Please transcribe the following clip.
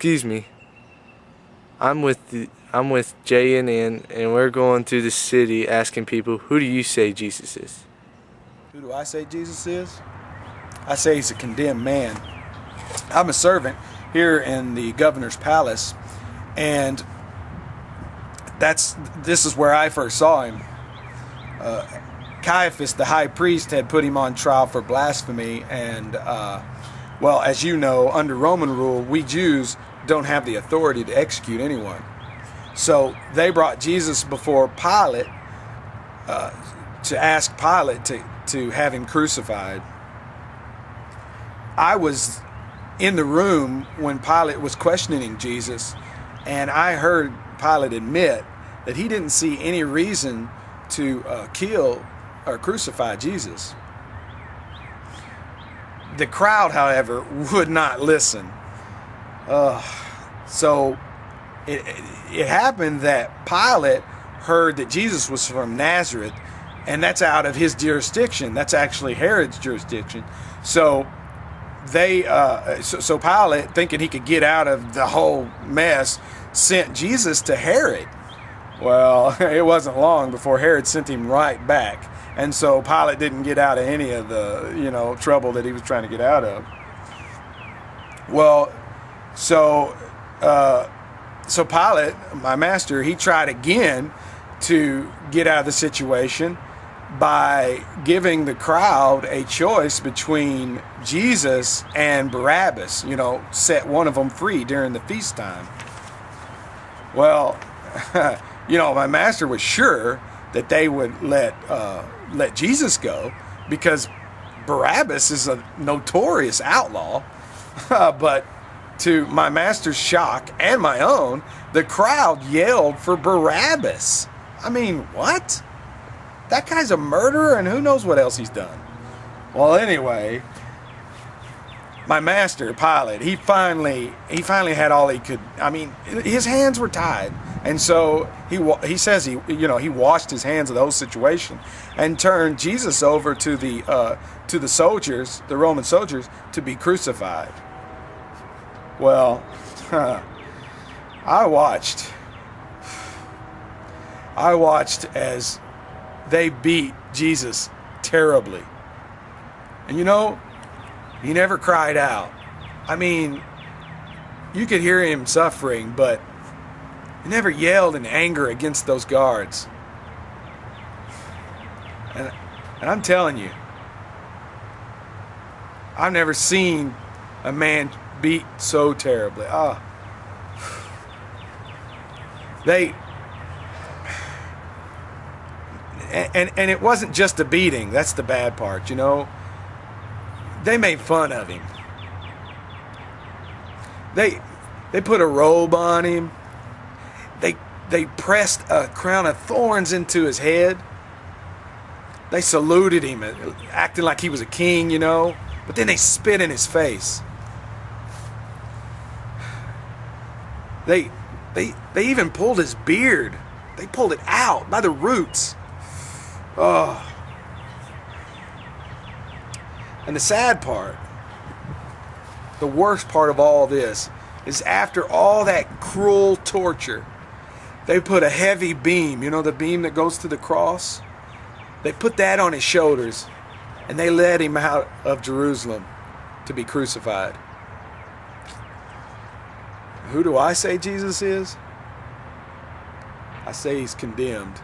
excuse me. I'm with JNN, and we're going through the city asking people, who do you say Jesus is? Who do I say Jesus is? I say he's a condemned man. I'm a servant here in the governor's palace, and this is where I first saw him. Caiaphas, the high priest, had put him on trial for blasphemy, and well, as you know, under Roman rule, we Jews don't have the authority to execute anyone. So they brought Jesus before Pilate to ask Pilate to have him crucified. I was in the room when Pilate was questioning Jesus, and I heard Pilate admit that he didn't see any reason to kill or crucify Jesus. The crowd, however, would not listen. So it happened that Pilate heard that Jesus was from Nazareth, and that's out of his jurisdiction. That's actually Herod's jurisdiction. So so Pilate, thinking he could get out of the whole mess, sent Jesus to Herod. Well, it wasn't long before Herod sent him right back. And so Pilate didn't get out of any of the, trouble that he was trying to get out of. Well, so Pilate, my master, he tried again to get out of the situation by giving the crowd a choice between Jesus and Barabbas, set one of them free during the feast time. Well, my master was sure that they would let Jesus go because Barabbas is a notorious outlaw. But to my master's shock and my own, the crowd yelled for Barabbas. I mean, what? That guy's a murderer, and who knows what else he's done. Well, anyway, my master, Pilate, he finally had all he could. I mean, his hands were tied, and so he says he washed his hands of the whole situation and turned Jesus over to the soldiers, the Roman soldiers, to be crucified. Well, I watched as they beat Jesus terribly. And he never cried out. I mean, you could hear him suffering, but he never yelled in anger against those guards. And I'm telling you, I've never seen a man beat so terribly. And it wasn't just a beating. That's the bad part, They made fun of him. They put a robe on him. They pressed a crown of thorns into his head. They saluted him, acting like he was a king, But then they spit in his face. They even pulled his beard. They pulled it out by the roots. Oh. And the sad part, the worst part of all this, is after all that cruel torture, they put a heavy beam, the beam that goes to the cross? They put that on his shoulders, and they led him out of Jerusalem to be crucified. Who do I say Jesus is? I say he's condemned.